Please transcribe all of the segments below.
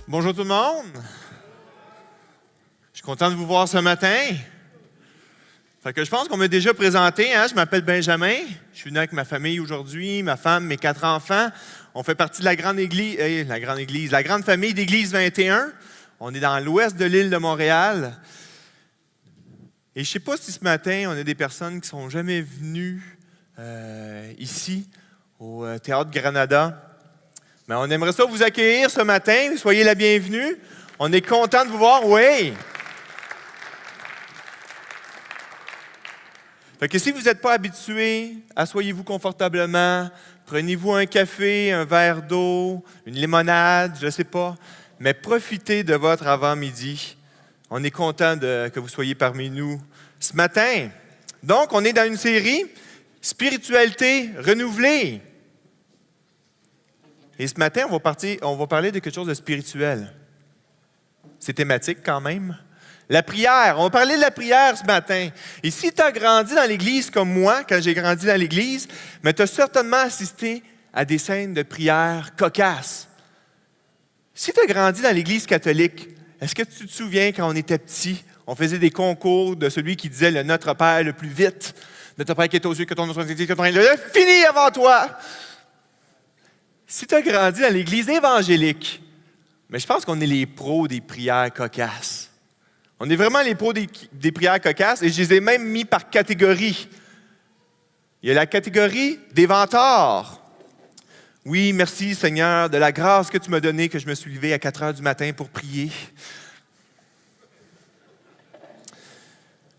Bonjour tout le monde. Je suis content de vous voir ce matin. Fait que je pense qu'on m'a déjà présenté. Je m'appelle Benjamin. Je suis venu avec ma famille aujourd'hui, ma femme, mes 4 enfants. On fait partie de la grande famille d'Église 21. On est dans l'ouest de l'île de Montréal. Et je ne sais pas si ce matin, on a des personnes qui ne sont jamais venues ici, au Théâtre Granada. Mais on aimerait ça vous accueillir ce matin. Soyez la bienvenue. On est content de vous voir. Oui! Fait que si vous n'êtes pas habitué, asseyez-vous confortablement. Prenez-vous un café, un verre d'eau, une limonade, je ne sais pas. Mais profitez de votre avant-midi. On est content que vous soyez parmi nous ce matin. Donc, on est dans une série « Spiritualité renouvelée ». Et ce matin, on va parler de quelque chose de spirituel. C'est thématique quand même. La prière. On va parler de la prière ce matin. Et si tu as grandi dans l'Église comme moi, quand j'ai grandi dans l'Église, mais tu as certainement assisté à des scènes de prière cocasses. Si tu as grandi dans l'Église catholique, est-ce que tu te souviens quand on était petit, on faisait des concours de celui qui disait le Notre Père le plus vite. Notre Père qui est aux cieux, que ton nom soit sanctifié, que ton règne vienne, fini avant toi. Si tu as grandi dans l'Église évangélique, mais je pense qu'on est les pros des prières cocasses. On est vraiment les pros des prières cocasses et je les ai même mis par catégorie. Il y a la catégorie des vantards. Oui, merci Seigneur de la grâce que tu m'as donnée, que je me suis levé à 4 heures du matin pour prier.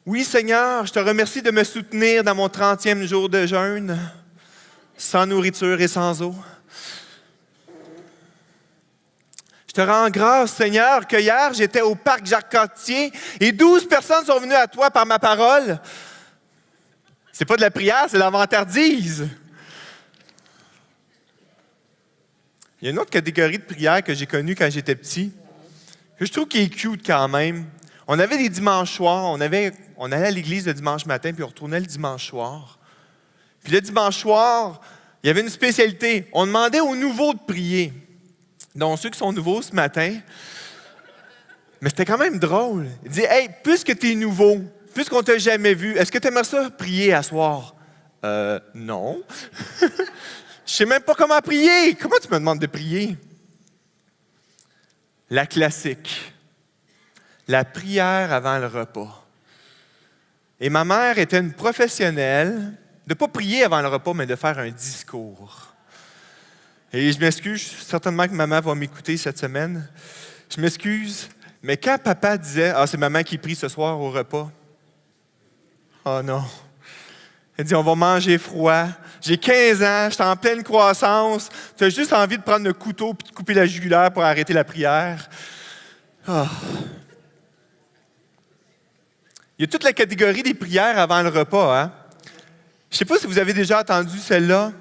Oui Seigneur, je te remercie de me soutenir dans mon 30e jour de jeûne, sans nourriture et sans eau. Je te rends grâce, Seigneur, que hier, j'étais au parc Jacques-Cartier et 12 personnes sont venues à toi par ma parole. C'est pas de la prière, c'est de la vantardise. Il y a une autre catégorie de prière que j'ai connue quand j'étais petit, que je trouve qui est cute quand même. On avait des dimanches soirs, on allait à l'église le dimanche matin, puis on retournait le dimanche soir. Puis le dimanche soir, il y avait une spécialité. On demandait aux nouveaux de prier. Donc, ceux qui sont nouveaux ce matin, mais c'était quand même drôle. Il dit, « Hey, puisque tu es nouveau, puisqu'on ne t'a jamais vu, est-ce que tu aimerais ça prier à soir? » Non. Je ne sais même pas comment prier. Comment tu me demandes de prier? La classique. La prière avant le repas. Et ma mère était une professionnelle de ne pas prier avant le repas, mais de faire un discours. Et je m'excuse, certainement que maman va m'écouter cette semaine. Je m'excuse, mais quand papa disait « Ah, c'est maman qui prie ce soir au repas. » Oh non. Elle dit « On va manger froid. J'ai 15 ans, je suis en pleine croissance. Tu as juste envie de prendre le couteau et de couper la jugulaire pour arrêter la prière. Oh. » Il y a toute la catégorie des prières avant le repas. Je ne sais pas si vous avez déjà entendu celle-là.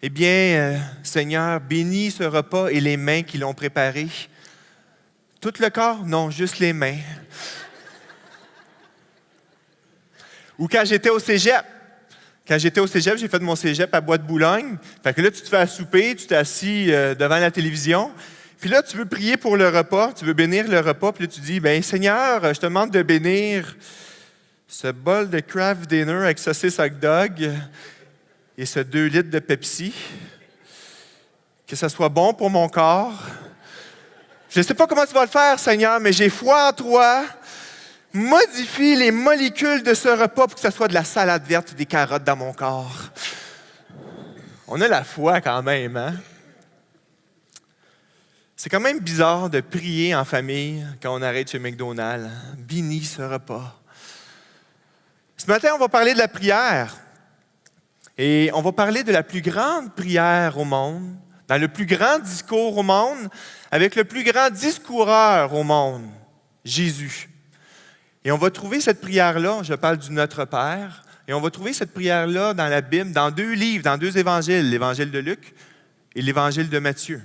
Eh bien, Seigneur, bénis ce repas et les mains qui l'ont préparé. Tout le corps? Non, juste les mains. Ou quand j'étais au cégep. J'ai fait mon cégep à Bois-de-Boulogne. Fait que là, tu te fais à souper, tu t'es assis devant la télévision. Puis là, tu veux prier pour le repas, tu veux bénir le repas. Puis là, tu dis, bien, Seigneur, je te demande de bénir ce bol de Kraft Dinner avec saucisse hot dog et ce 2 litres de Pepsi. Que ça soit bon pour mon corps. Je ne sais pas comment tu vas le faire, Seigneur, mais j'ai foi en toi. Modifie les molécules de ce repas pour que ça soit de la salade verte et des carottes dans mon corps. On a la foi quand même, hein? C'est quand même bizarre de prier en famille quand on arrête chez McDonald's. Bénis ce repas. Ce matin, on va parler de la prière. Et on va parler de la plus grande prière au monde, dans le plus grand discours au monde, avec le plus grand discoureur au monde, Jésus. Et on va trouver cette prière-là, je parle du Notre Père, et on va trouver cette prière-là dans la Bible, dans 2 livres, dans 2 évangiles, l'évangile de Luc et l'évangile de Matthieu.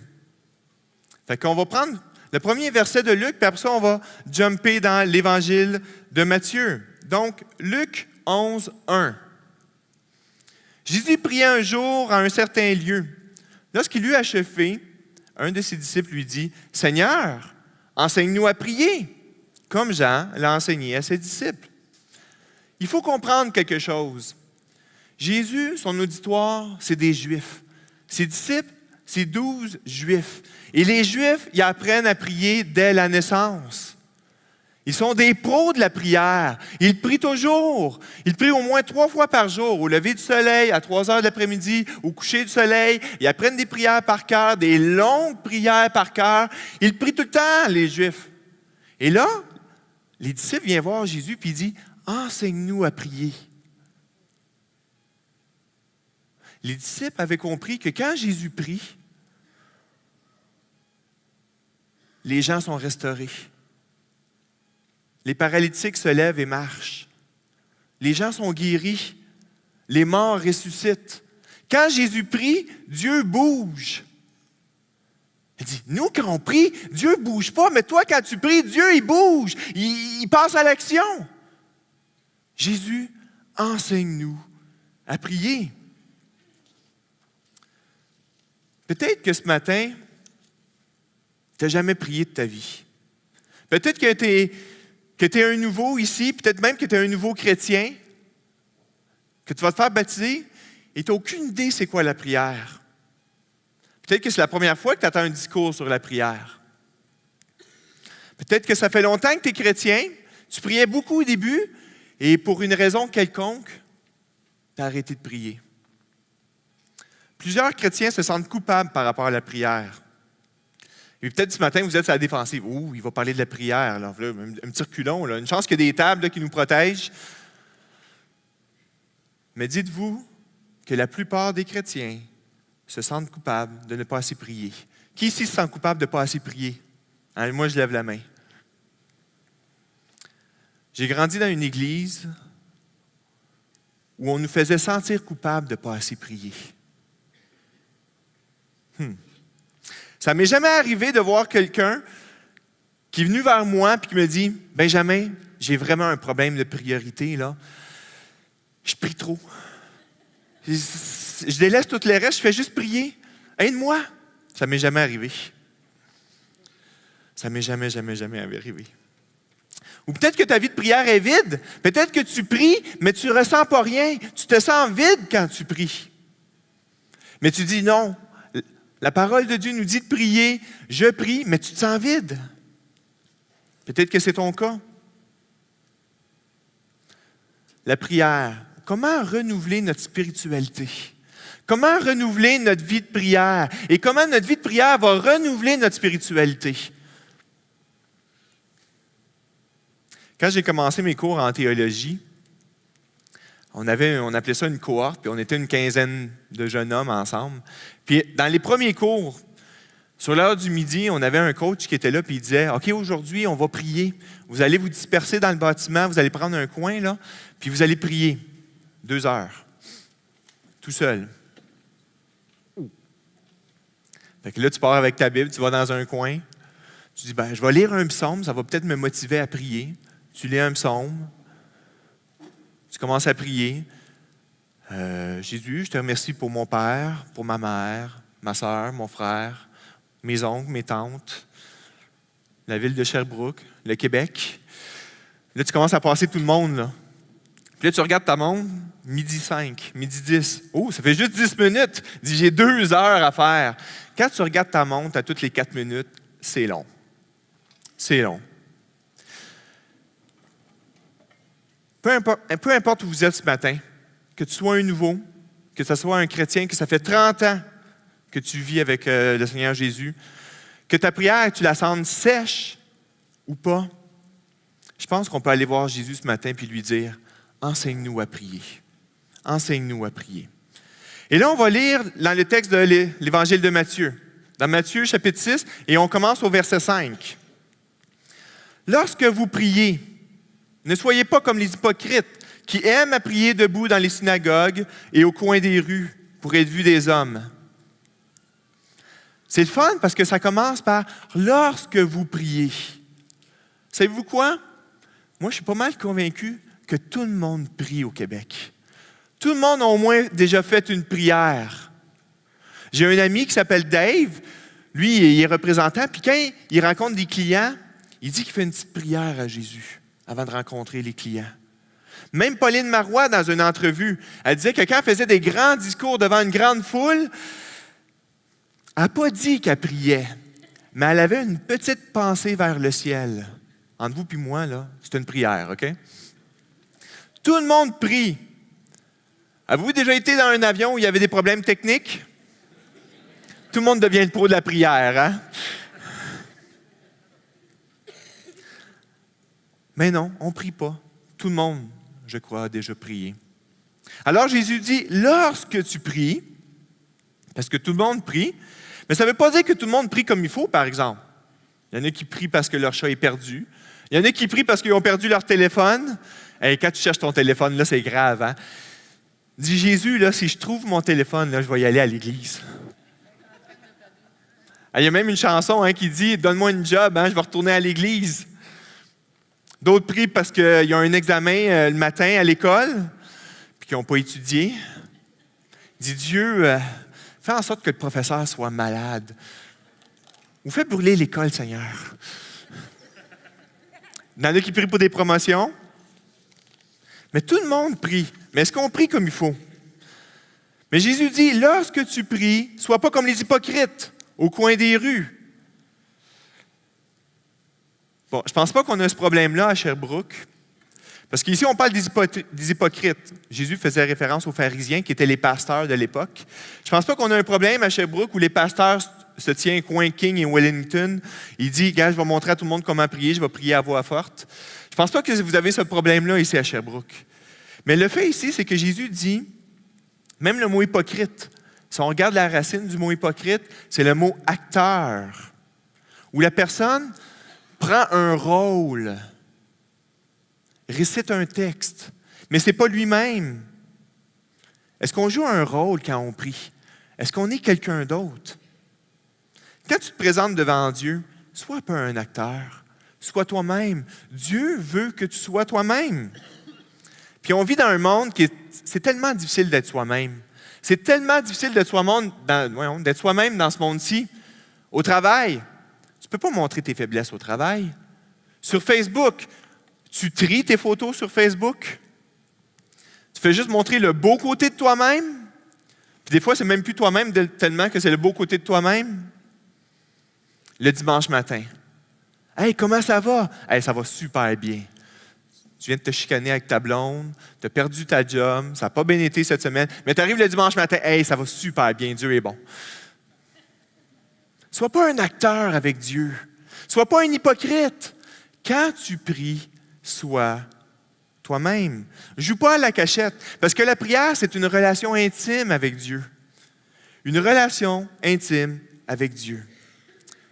Fait qu'on va prendre le premier verset de Luc, puis après ça, on va jumper dans l'évangile de Matthieu. Donc, Luc 11, 1. Jésus priait un jour à un certain lieu. Lorsqu'il eut achevé, un de ses disciples lui dit, « Seigneur, enseigne-nous à prier, comme Jean l'a enseigné à ses disciples. » Il faut comprendre quelque chose. Jésus, son auditoire, c'est des Juifs. Ses disciples, c'est 12 Juifs. Et les Juifs, ils apprennent à prier dès la naissance. Ils sont des pros de la prière. Ils prient toujours. Ils prient au moins 3 fois par jour, au lever du soleil, à 3 heures de l'après-midi, au coucher du soleil. Ils apprennent des prières par cœur, des longues prières par cœur. Ils prient tout le temps, les Juifs. Et là, les disciples viennent voir Jésus et il dit, « Enseigne-nous à prier. » Les disciples avaient compris que quand Jésus prie, les gens sont restaurés. Les paralytiques se lèvent et marchent. Les gens sont guéris. Les morts ressuscitent. Quand Jésus prie, Dieu bouge. Il dit, nous, quand on prie, Dieu ne bouge pas, mais toi, quand tu pries, Dieu, il bouge. Il passe à l'action. Jésus, enseigne-nous à prier. Peut-être que ce matin, tu n'as jamais prié de ta vie. Peut-être que tu es un nouveau ici, peut-être même que tu es un nouveau chrétien, que tu vas te faire baptiser et tu n'as aucune idée c'est quoi la prière. Peut-être que c'est la première fois que tu attends un discours sur la prière. Peut-être que ça fait longtemps que tu es chrétien, tu priais beaucoup au début et pour une raison quelconque, tu as arrêté de prier. Plusieurs chrétiens se sentent coupables par rapport à la prière. Et peut-être ce matin, vous êtes à la défensive. « Ouh, il va parler de la prière. » Là, un petit reculon. Là. Une chance qu'il y a des tables là, qui nous protègent. Mais dites-vous que la plupart des chrétiens se sentent coupables de ne pas assez prier. Qui ici se sent coupable de ne pas assez prier? Hein, moi, je lève la main. J'ai grandi dans une église où on nous faisait sentir coupables de ne pas assez prier. Ça ne m'est jamais arrivé de voir quelqu'un qui est venu vers moi et qui me dit « Benjamin, j'ai vraiment un problème de priorité. Là. Je prie trop. Je délaisse tout le reste, je fais juste prier. Aide-moi. » Ça ne m'est jamais arrivé. Ça ne m'est jamais arrivé. Ou peut-être que ta vie de prière est vide. Peut-être que tu pries, mais tu ne ressens pas rien. Tu te sens vide quand tu pries. Mais tu dis non. La parole de Dieu nous dit de prier. Je prie, mais tu te sens vide. Peut-être que c'est ton cas. La prière. Comment renouveler notre spiritualité? Comment renouveler notre vie de prière? Et comment notre vie de prière va renouveler notre spiritualité? Quand j'ai commencé mes cours en théologie, on appelait ça une cohorte, puis on était une quinzaine de jeunes hommes ensemble. Puis dans les premiers cours, sur l'heure du midi, on avait un coach qui était là, puis il disait, « OK, aujourd'hui, on va prier. Vous allez vous disperser dans le bâtiment, vous allez prendre un coin, là, puis vous allez prier. 2 heures. Tout seul. » Fait que là, tu pars avec ta Bible, tu vas dans un coin, tu dis, je vais lire un psaume, ça va peut-être me motiver à prier. Tu lis un psaume, tu commences à prier. Jésus, je te remercie pour mon père, pour ma mère, ma soeur, mon frère, mes oncles, mes tantes, la ville de Sherbrooke, le Québec. Là, tu commences à passer tout le monde, là. Puis là, tu regardes ta montre, 12h05, 12h10. Oh, ça fait juste 10 minutes. Dis, j'ai 2 heures à faire. Quand tu regardes ta montre à toutes les 4 minutes, c'est long. C'est long. Peu importe où vous êtes ce matin, que tu sois un nouveau, que ce soit un chrétien, que ça fait 30 ans que tu vis avec le Seigneur Jésus, Que ta prière, tu la sentes sèche ou pas? Je pense qu'on peut aller voir Jésus ce matin puis lui dire, enseigne-nous à prier. Enseigne-nous à prier. Et là, on va lire dans le texte de l'Évangile de Matthieu, dans Matthieu chapitre 6, et on commence au verset 5. Lorsque vous priez, ne soyez pas comme les hypocrites qui aiment à prier debout dans les synagogues et au coin des rues pour être vus des hommes. C'est le fun parce que ça commence par « lorsque vous priez ». Savez-vous quoi? Moi, je suis pas mal convaincu que tout le monde prie au Québec. Tout le monde a au moins déjà fait une prière. J'ai un ami qui s'appelle Dave. Lui, il est représentant. Puis quand il rencontre des clients, il dit qu'il fait une petite prière à Jésus avant de rencontrer les clients. Même Pauline Marois, dans une entrevue, elle disait que quand elle faisait des grands discours devant une grande foule, elle n'a pas dit qu'elle priait, mais elle avait une petite pensée vers le ciel. Entre vous et moi, là, c'est une prière, OK? Tout le monde prie. Avez-vous déjà été dans un avion où il y avait des problèmes techniques? Tout le monde devient le pro de la prière, hein? Mais non, on ne prie pas. Tout le monde, je crois, a déjà prié. Alors Jésus dit, lorsque tu pries, parce que tout le monde prie, mais ça ne veut pas dire que tout le monde prie comme il faut, par exemple. Il y en a qui prient parce que leur chat est perdu. Il y en a qui prient parce qu'ils ont perdu leur téléphone. Hey, quand tu cherches ton téléphone, là, c'est grave, hein? Dit Jésus, là, si je trouve mon téléphone, là, je vais y aller à l'église. Il y a même une chanson qui dit « Donne-moi une job, je vais retourner à l'église ». D'autres prient parce qu'ils ont un examen le matin à l'école, puis qu'ils n'ont pas étudié. Dit Dieu, fais en sorte que le professeur soit malade. Ou fais brûler l'école, Seigneur. Il y en a qui prient pour des promotions. Mais tout le monde prie. Mais est-ce qu'on prie comme il faut? Mais Jésus dit, lorsque tu pries, sois pas comme les hypocrites au coin des rues. Bon, je ne pense pas qu'on a ce problème-là à Sherbrooke. Parce qu'ici, on parle des hypocrites. Jésus faisait référence aux pharisiens qui étaient les pasteurs de l'époque. Je ne pense pas qu'on a un problème à Sherbrooke où les pasteurs se tiennent coin King et Wellington. Il dit, gars, je vais montrer à tout le monde comment prier, je vais prier à voix forte. Je ne pense pas que vous avez ce problème-là ici à Sherbrooke. Mais le fait ici, c'est que Jésus dit, même le mot hypocrite, si on regarde la racine du mot hypocrite, c'est le mot acteur, où la personne prend un rôle, récite un texte, mais ce n'est pas lui-même. Est-ce qu'on joue un rôle quand on prie? Est-ce qu'on est quelqu'un d'autre? Quand tu te présentes devant Dieu, sois pas un acteur, sois toi-même. Dieu veut que tu sois toi-même. Puis on vit dans un monde c'est tellement difficile d'être soi-même. C'est tellement difficile d'être soi-même dans ce monde-ci. Au travail, tu ne peux pas montrer tes faiblesses au travail. Sur Facebook, tu tries tes photos sur Facebook. Tu fais juste montrer le beau côté de toi-même. Puis des fois, c'est même plus toi-même tellement que c'est le beau côté de toi-même. Le dimanche matin. « Hey, comment ça va? »« Hey, ça va super bien. » Tu viens de te chicaner avec ta blonde, tu as perdu ta job, ça n'a pas bien été cette semaine, mais tu arrives le dimanche matin, « Hey, ça va super bien, Dieu est bon. » Sois pas un acteur avec Dieu. Sois pas un hypocrite. Quand tu pries, sois toi-même. Joue pas à la cachette, parce que la prière, c'est une relation intime avec Dieu. Une relation intime avec Dieu.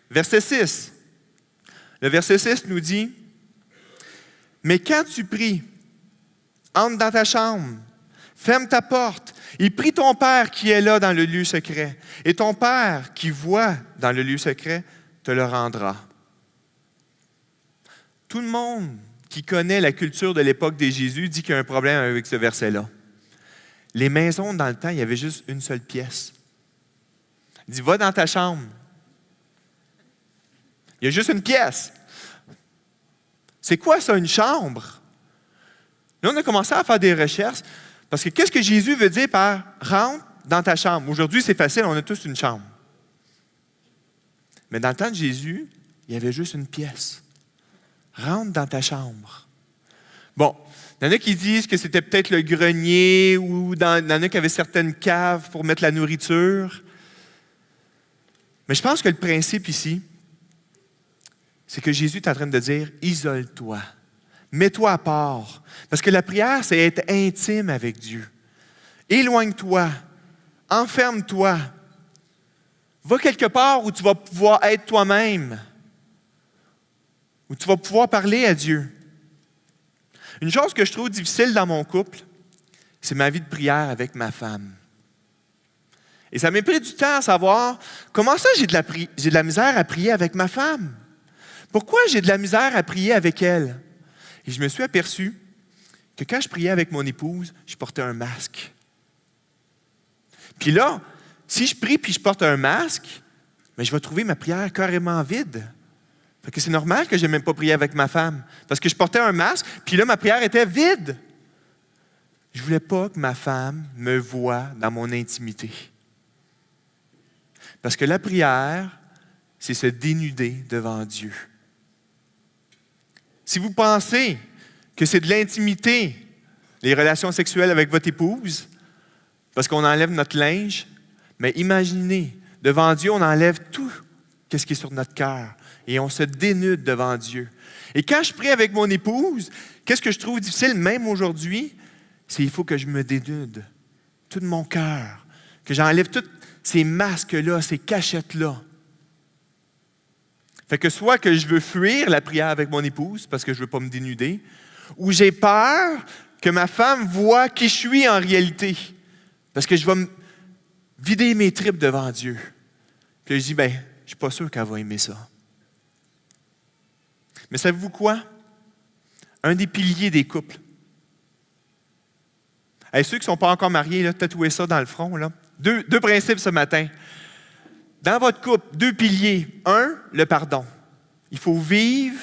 Verset 6. Le verset 6 nous dit, « Mais quand tu pries, entre dans ta chambre, ferme ta porte et prie ton Père qui est là dans le lieu secret. Et ton Père qui voit dans le lieu secret te le rendra. » Tout le monde qui connaît la culture de l'époque de Jésus dit qu'il y a un problème avec ce verset-là. Les maisons, dans le temps, il y avait juste une seule pièce. Il dit, va dans ta chambre. Il y a juste une pièce. C'est quoi ça, une chambre? Là, on a commencé à faire des recherches, parce que qu'est-ce que Jésus veut dire par « rentre dans ta chambre ». Aujourd'hui, c'est facile, on a tous une chambre. Mais dans le temps de Jésus, il y avait juste une pièce. Rentre dans ta chambre. Bon, il y en a qui disent que c'était peut-être le grenier, ou il y en a qui avaient certaines caves pour mettre la nourriture. Mais je pense que le principe ici, c'est que Jésus est en train de dire, isole-toi, mets-toi à part. Parce que la prière, c'est être intime avec Dieu. Éloigne-toi, enferme-toi. Va quelque part où tu vas pouvoir être toi-même, où tu vas pouvoir parler à Dieu. Une chose que je trouve difficile dans mon couple, c'est ma vie de prière avec ma femme. Et ça m'a pris du temps à savoir, comment ça j'ai de la misère à prier avec ma femme? Pourquoi j'ai de la misère à prier avec elle? Et je me suis aperçu que quand je priais avec mon épouse, je portais un masque. Puis là, si je prie puis je porte un masque, bien, je vais trouver ma prière carrément vide. Fait que c'est normal que je n'ai même pas prié avec ma femme. Parce que je portais un masque, puis là, ma prière était vide. Je ne voulais pas que ma femme me voie dans mon intimité. Parce que la prière, c'est se dénuder devant Dieu. Si vous pensez que c'est de l'intimité, les relations sexuelles avec votre épouse, parce qu'on enlève notre linge, mais imaginez, devant Dieu, on enlève tout ce qui est sur notre cœur et on se dénude devant Dieu. Et quand je prie avec mon épouse, qu'est-ce que je trouve difficile, même aujourd'hui, c'est qu'il faut que je me dénude, tout de mon cœur, que j'enlève tous ces masques-là, ces cachettes-là. Fait que soit que je veux fuir la prière avec mon épouse parce que je ne veux pas me dénuder, ou j'ai peur que ma femme voie qui je suis en réalité. Parce que je vais me vider mes tripes devant Dieu. Puis je dis, je ne suis pas sûr qu'elle va aimer ça. Mais savez-vous quoi? Un des piliers des couples. Hey, ceux qui ne sont pas encore mariés, là, tatouez ça dans le front. Là. Deux principes ce matin. Dans votre couple, 2 piliers. 1, le pardon. Il faut vivre,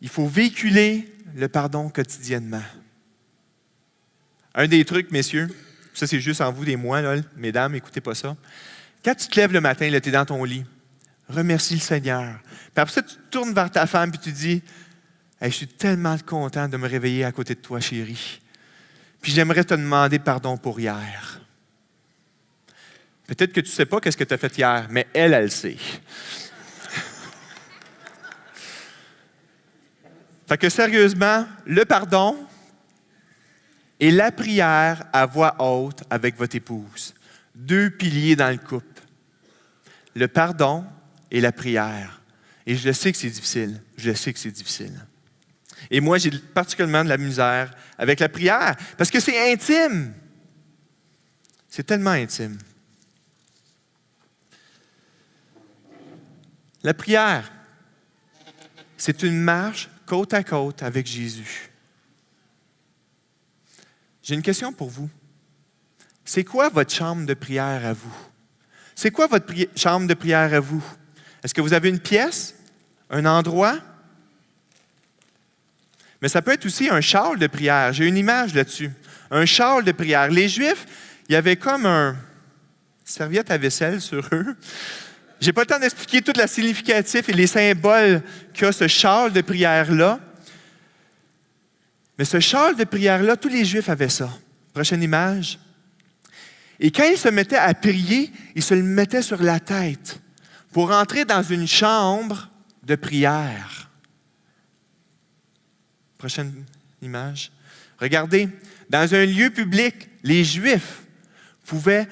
il faut véhiculer le pardon quotidiennement. Un des trucs, messieurs, ça c'est juste en vous et moi, là, mesdames, écoutez pas ça. Quand tu te lèves le matin, tu es dans ton lit, remercie le Seigneur. Puis après ça, tu te tournes vers ta femme et tu dis, hey, je suis tellement content de me réveiller à côté de toi, chérie. Puis j'aimerais te demander pardon pour hier. Peut-être que tu ne sais pas qu'est-ce que tu as fait hier, mais elle le sait. Fait que sérieusement, le pardon et la prière à voix haute avec votre épouse. 2 piliers dans le couple. Le pardon et la prière. Et je le sais que c'est difficile. Je le sais que c'est difficile. Et moi, j'ai particulièrement de la misère avec la prière parce que c'est intime. C'est tellement intime. La prière, c'est une marche côte à côte avec Jésus. J'ai une question pour vous. C'est quoi votre chambre de prière à vous? C'est quoi votre chambre de prière à vous? Est-ce que vous avez une pièce? Un endroit? Mais ça peut être aussi un châle de prière. J'ai une image là-dessus. Un châle de prière. Les Juifs, il y avait comme un serviette à vaisselle sur eux. Je n'ai pas le temps d'expliquer toute la significatif et les symboles qu'a ce châle de prière-là. Mais ce châle de prière-là, tous les Juifs avaient ça. Prochaine image. Et quand ils se mettaient à prier, ils se le mettaient sur la tête pour entrer dans une chambre de prière. Prochaine image. Regardez, dans un lieu public, les Juifs pouvaient,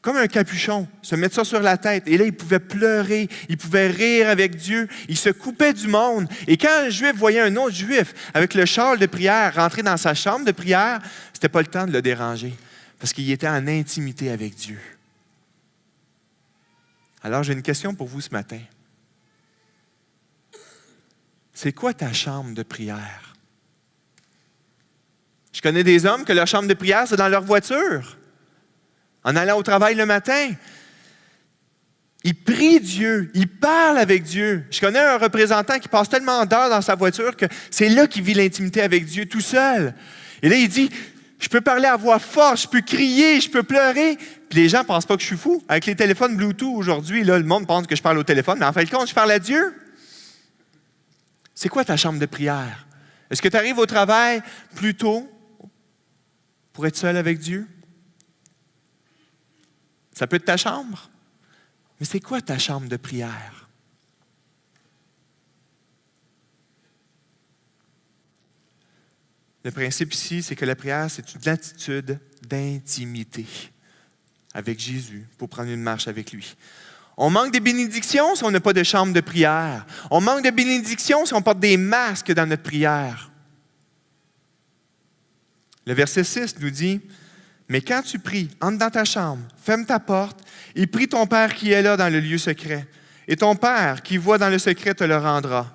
comme un capuchon, se mettre ça sur la tête. Et là, ils pouvaient pleurer, ils pouvaient rire avec Dieu. Ils se coupaient du monde. Et quand un Juif voyait un autre Juif avec le châle de prière rentrer dans sa chambre de prière, c'était pas le temps de le déranger parce qu'il était en intimité avec Dieu. Alors, j'ai une question pour vous ce matin. C'est quoi ta chambre de prière? Je connais des hommes que leur chambre de prière, c'est dans leur voiture. En allant au travail le matin, ils prient Dieu, ils parlent avec Dieu. Je connais un représentant qui passe tellement d'heures dans sa voiture que c'est là qu'il vit l'intimité avec Dieu tout seul. Et là, il dit, je peux parler à voix forte, je peux crier, je peux pleurer. Puis les gens ne pensent pas que je suis fou. Avec les téléphones Bluetooth aujourd'hui, là, le monde pense que je parle au téléphone, mais en fin de compte, je parle à Dieu. C'est quoi ta chambre de prière? Est-ce que tu arrives au travail plus tôt pour être seul avec Dieu? Ça peut être ta chambre. Mais c'est quoi ta chambre de prière? Le principe ici, c'est que la prière, c'est une attitude d'intimité avec Jésus pour prendre une marche avec lui. On manque de bénédictions si on n'a pas de chambre de prière. On manque de bénédictions si on porte des masques dans notre prière. Le verset 6 nous dit, « Mais quand tu pries, entre dans ta chambre, ferme ta porte et prie ton Père qui est là dans le lieu secret. Et ton Père qui voit dans le secret te le rendra. »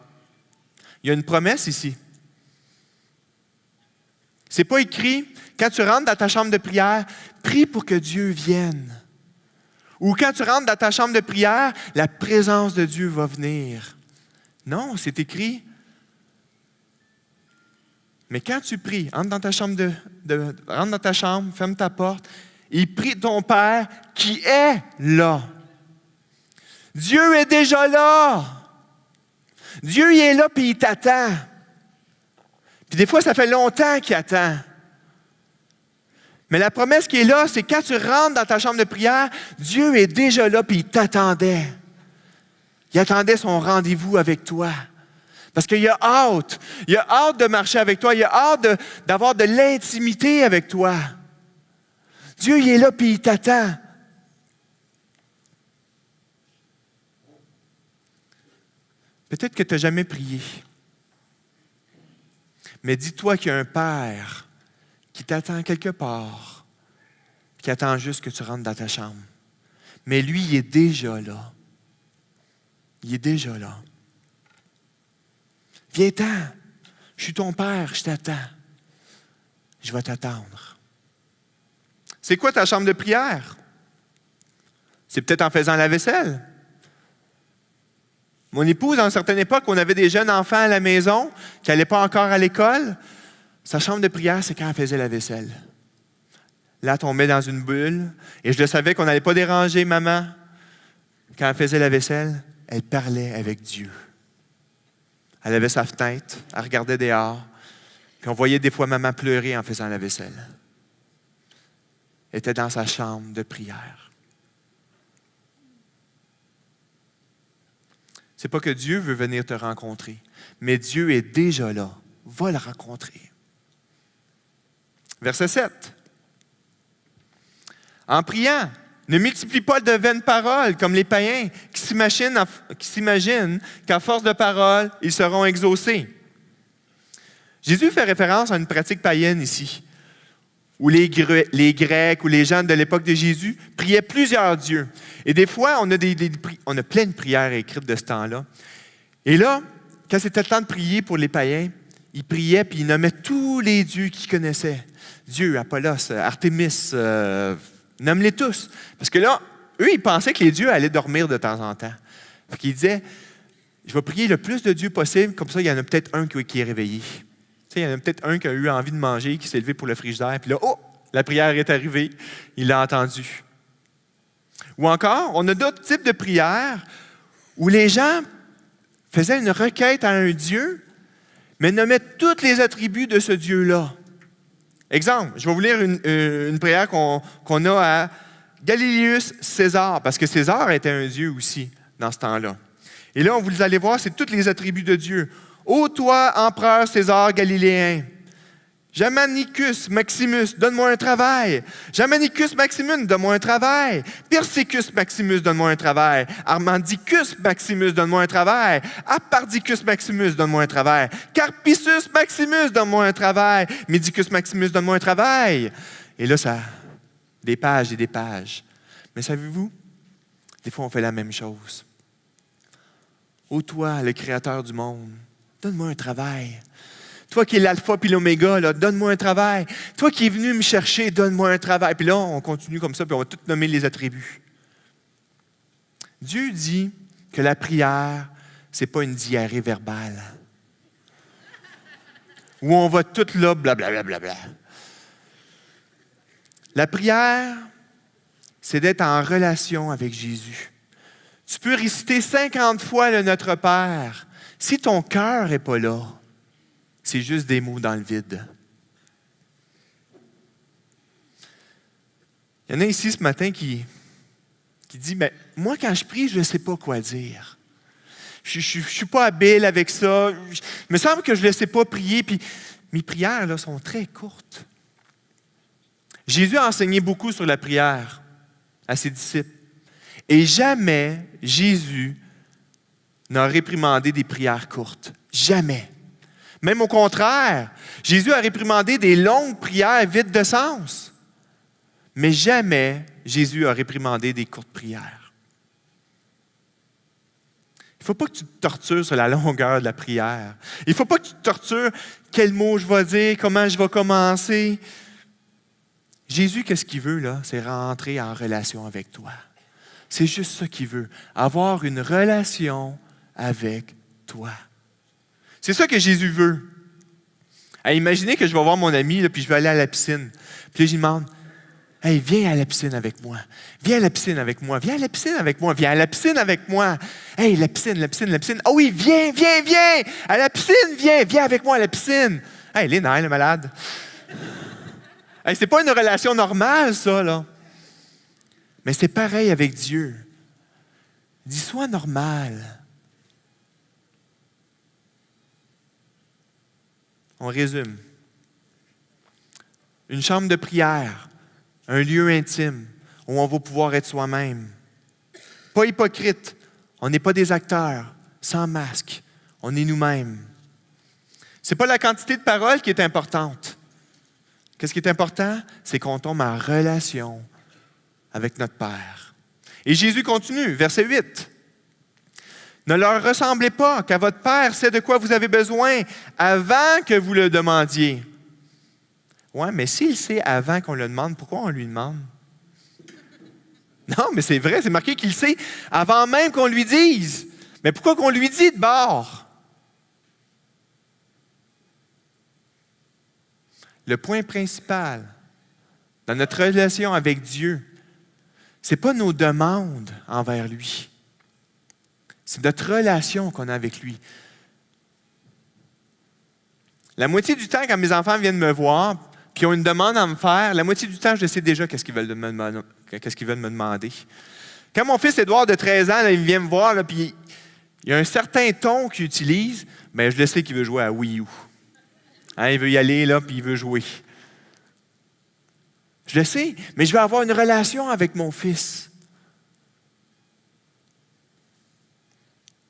Il y a une promesse ici. Ce n'est pas écrit, quand tu rentres dans ta chambre de prière, prie pour que Dieu vienne. Ou quand tu rentres dans ta chambre de prière, la présence de Dieu va venir. Non, c'est écrit. Mais quand tu pries, rentre dans ta chambre, ferme ta porte, et prie ton Père qui est là. Dieu est déjà là. Dieu il est là puis il t'attend. Puis des fois, ça fait longtemps qu'il attend. Mais la promesse qui est là, c'est quand tu rentres dans ta chambre de prière, Dieu est déjà là puis il t'attendait. Il attendait son rendez-vous avec toi. Parce qu'il a hâte. Il a hâte de marcher avec toi. Il a hâte d'avoir de l'intimité avec toi. Dieu, il est là puis il t'attend. Peut-être que tu n'as jamais prié. Mais dis-toi qu'il y a un Père qui t'attend quelque part, qui attend juste que tu rentres dans ta chambre. Mais lui, il est déjà là. Il est déjà là. Viens-t'en. Je suis ton Père, je t'attends. Je vais t'attendre. C'est quoi ta chambre de prière? C'est peut-être en faisant la vaisselle. Mon épouse, à une certaine époque, on avait des jeunes enfants à la maison qui n'allaient pas encore à l'école. Sa chambre de prière, c'est quand elle faisait la vaisselle. Là, elle tombait dans une bulle. Et je le savais qu'on n'allait pas déranger maman. Quand elle faisait la vaisselle, elle parlait avec Dieu. Elle avait sa fenêtre, elle regardait dehors. Puis on voyait des fois maman pleurer en faisant la vaisselle. Elle était dans sa chambre de prière. Ce n'est pas que Dieu veut venir te rencontrer, mais Dieu est déjà là. Va le rencontrer. Verset 7. En priant, ne multiplie pas de vaines paroles comme les païens qui s'imaginent qu'à force de paroles, ils seront exaucés. Jésus fait référence à une pratique païenne ici, où les Grecs ou les gens de l'époque de Jésus priaient plusieurs dieux. Et des fois, on a plein de prières écrites de ce temps-là. Et là, quand c'était le temps de prier pour les païens, ils priaient puis ils nommaient tous les dieux qu'ils connaissaient. Dieu, Apollos, Artémis, nomme-les tous. Parce que là, eux, ils pensaient que les dieux allaient dormir de temps en temps. Fait qu'ils disaient, je vais prier le plus de dieux possible, comme ça, il y en a peut-être un qui est réveillé. Il y en a peut-être un qui a eu envie de manger, qui s'est levé pour le frigidaire, puis là, oh, la prière est arrivée, il l'a entendue. Ou encore, on a d'autres types de prières où les gens faisaient une requête à un Dieu, mais nommaient tous les attributs de ce Dieu-là. Exemple, je vais vous lire une prière qu'on a à Galiléus César, parce que César était un Dieu aussi dans ce temps-là. Et là, vous allez voir, c'est tous les attributs de Dieu. Ô toi, empereur César galiléen, Germanicus Maximus, donne-moi un travail. Germanicus Maximus, donne-moi un travail. Persicus Maximus, donne-moi un travail. Armandicus Maximus, donne-moi un travail. Apardicus Maximus, donne-moi un travail. Carpicus Maximus, donne-moi un travail. Medicus Maximus, donne-moi un travail. Et là, ça, des pages et des pages. Mais savez-vous, des fois, on fait la même chose. Ô toi, le Créateur du monde, donne-moi un travail. Toi qui es l'alpha puis l'oméga, là, donne-moi un travail. Toi qui es venu me chercher, donne-moi un travail. Puis là, on continue comme ça, puis on va tout nommer les attributs. Dieu dit que la prière, ce n'est pas une diarrhée verbale. Où on va tout là, blablabla. Bla, bla, bla. La prière, c'est d'être en relation avec Jésus. Tu peux réciter 50 fois le Notre Père. Si ton cœur n'est pas là, c'est juste des mots dans le vide. Il y en a ici ce matin qui dit, mais moi quand je prie, je ne sais pas quoi dire. Je ne suis pas habile avec ça. Il me semble que je ne le sais pas prier. Puis mes prières là, sont très courtes. Jésus a enseigné beaucoup sur la prière à ses disciples. Et jamais Jésus n'a réprimandé des prières courtes. Jamais. Même au contraire, Jésus a réprimandé des longues prières vides de sens. Mais jamais Jésus a réprimandé des courtes prières. Il ne faut pas que tu te tortures sur la longueur de la prière. Il ne faut pas que tu te tortures quel mot je vais dire, comment je vais commencer. Jésus, qu'est-ce qu'il veut, là? C'est rentrer en relation avec toi. C'est juste ça qu'il veut, avoir une relation avec toi. C'est ça que Jésus veut. Imaginez que je vais voir mon ami, là, puis je vais aller à la piscine. Puis là, je lui demande, « Hey, viens à la piscine avec moi. Viens à la piscine avec moi. Viens à la piscine avec moi. Viens à la piscine avec moi. Hey, la piscine, la piscine, la piscine. Ah oui, viens, viens, viens. À la piscine, viens. Viens avec moi à la piscine. Hey, les nerfs, le malade. Hey, c'est pas une relation normale, ça, là. Mais c'est pareil avec Dieu. Dis, sois normal. On résume. Une chambre de prière, un lieu intime où on va pouvoir être soi-même. Pas hypocrite. On n'est pas des acteurs, sans masque. On est nous-mêmes. Ce n'est pas la quantité de paroles qui est importante. Qu'est-ce qui est important? C'est qu'on tombe en relation avec notre Père. Et Jésus continue, verset 8. Ne leur ressemblez pas, car votre Père sait de quoi vous avez besoin avant que vous le demandiez. Oui, mais s'il sait avant qu'on le demande, pourquoi on lui demande? Non, mais c'est vrai, c'est marqué qu'il sait avant même qu'on lui dise. Mais pourquoi qu'on lui dit de bord? Le point principal dans notre relation avec Dieu, ce n'est pas nos demandes envers lui. C'est notre relation qu'on a avec lui. La moitié du temps, quand mes enfants viennent me voir, puis ont une demande à me faire, la moitié du temps, je sais déjà qu'est-ce qu'ils veulent me demander. Quand mon fils Édouard de 13 ans, là, il vient me voir, là, puis il y a un certain ton qu'il utilise, bien, je le sais qu'il veut jouer à Wii U. Hein, il veut y aller, là, puis il veut jouer. Je le sais, mais je veux avoir une relation avec mon fils.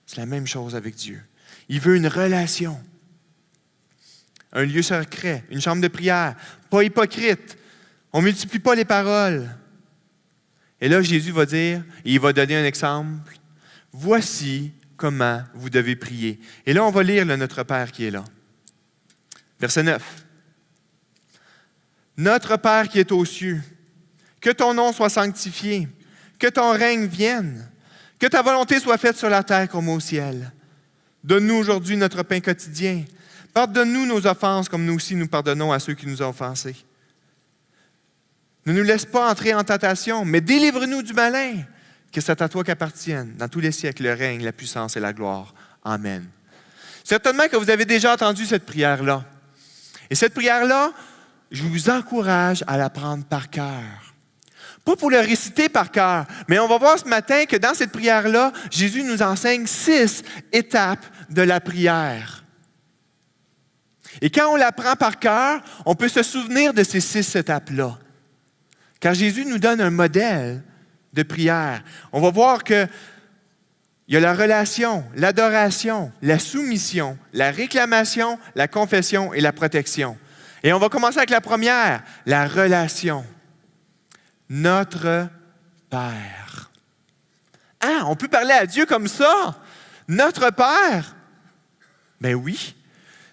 C'est la même chose avec Dieu. Il veut une relation. Un lieu secret, une chambre de prière, pas hypocrite. On ne multiplie pas les paroles. Et là, Jésus va dire, et il va donner un exemple. Voici comment vous devez prier. Et là, on va lire le Notre Père qui est là. Verset 9. Notre Père qui est aux cieux, que ton nom soit sanctifié, que ton règne vienne, que ta volonté soit faite sur la terre comme au ciel. Donne-nous aujourd'hui notre pain quotidien. Pardonne-nous nos offenses comme nous aussi nous pardonnons à ceux qui nous ont offensés. Ne nous laisse pas entrer en tentation, mais délivre-nous du malin, que c'est à toi qu'appartiennent dans tous les siècles le règne, la puissance et la gloire. Amen. Certainement que vous avez déjà entendu cette prière-là. Et cette prière-là, je vous encourage à la prendre par cœur. Pas pour le réciter par cœur, mais on va voir ce matin que dans cette prière-là, Jésus nous enseigne 6 étapes de la prière. Et quand on la prend par cœur, on peut se souvenir de ces 6 étapes-là. Car Jésus nous donne un modèle de prière. On va voir qu'il y a la relation, l'adoration, la soumission, la réclamation, la confession et la protection. Et on va commencer avec la première, la relation. Notre Père. Ah, on peut parler à Dieu comme ça? Notre Père? Ben oui.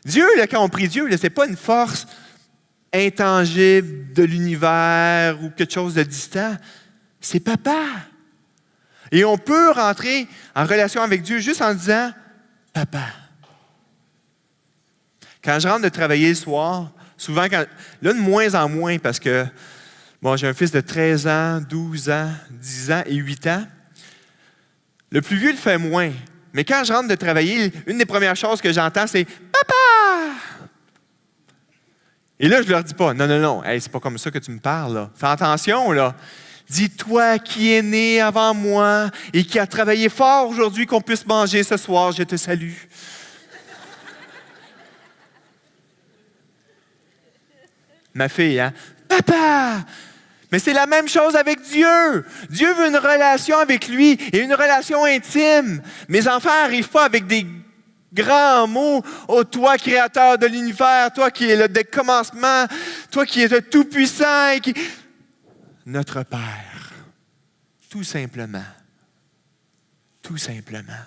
Dieu, là, quand on prie Dieu, ce n'est pas une force intangible de l'univers ou quelque chose de distant. C'est Papa. Et on peut rentrer en relation avec Dieu juste en disant « Papa ». Quand je rentre de travailler le soir, souvent, là, de moins en moins, parce que bon, j'ai un fils de 13 ans, 12 ans, 10 ans et 8 ans. Le plus vieux le fait moins. Mais quand je rentre de travailler, une des premières choses que j'entends, c'est « Papa ». Et là, je ne leur dis pas « Non, non, non, hey, c'est pas comme ça que tu me parles. Là. Fais attention, là. Dis-toi qui est né avant moi et qui a travaillé fort aujourd'hui qu'on puisse manger ce soir, je te salue. » ma fille, hein? Papa! Mais c'est la même chose avec Dieu. Dieu veut une relation avec lui et une relation intime. Mes enfants n'arrivent pas avec des grands mots. Oh, toi, créateur de l'univers, toi qui es le décommencement, toi qui es le tout-puissant. Notre Père, tout simplement. Tout simplement.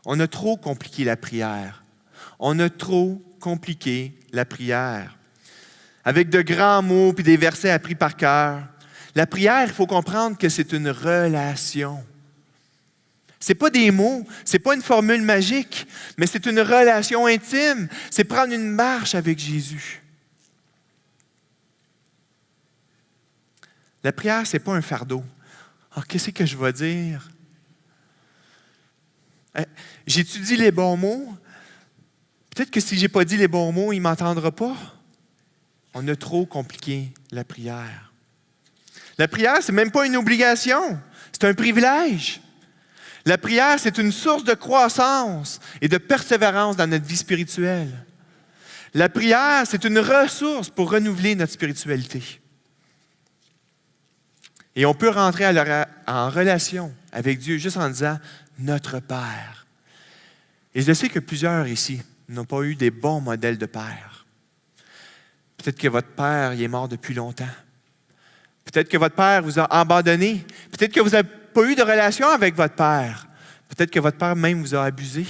On a trop compliqué la prière. On a trop compliqué la prière. Avec de grands mots puis des versets appris par cœur. La prière, il faut comprendre que c'est une relation. Ce n'est pas des mots, ce n'est pas une formule magique, mais c'est une relation intime. C'est prendre une marche avec Jésus. La prière, ce n'est pas un fardeau. Ah, qu'est-ce que je vais dire? J'étudie les bons mots. Peut-être que si je n'ai pas dit les bons mots, il ne m'entendra pas. On a trop compliqué la prière. La prière, ce n'est même pas une obligation. C'est un privilège. La prière, c'est une source de croissance et de persévérance dans notre vie spirituelle. La prière, c'est une ressource pour renouveler notre spiritualité. Et on peut rentrer en relation avec Dieu juste en disant « Notre Père ». Et je sais que plusieurs ici n'ont pas eu des bons modèles de père. Peut-être que votre père il est mort depuis longtemps. Peut-être que votre père vous a abandonné. Peut-être que vous n'avez pas eu de relation avec votre père. Peut-être que votre père même vous a abusé.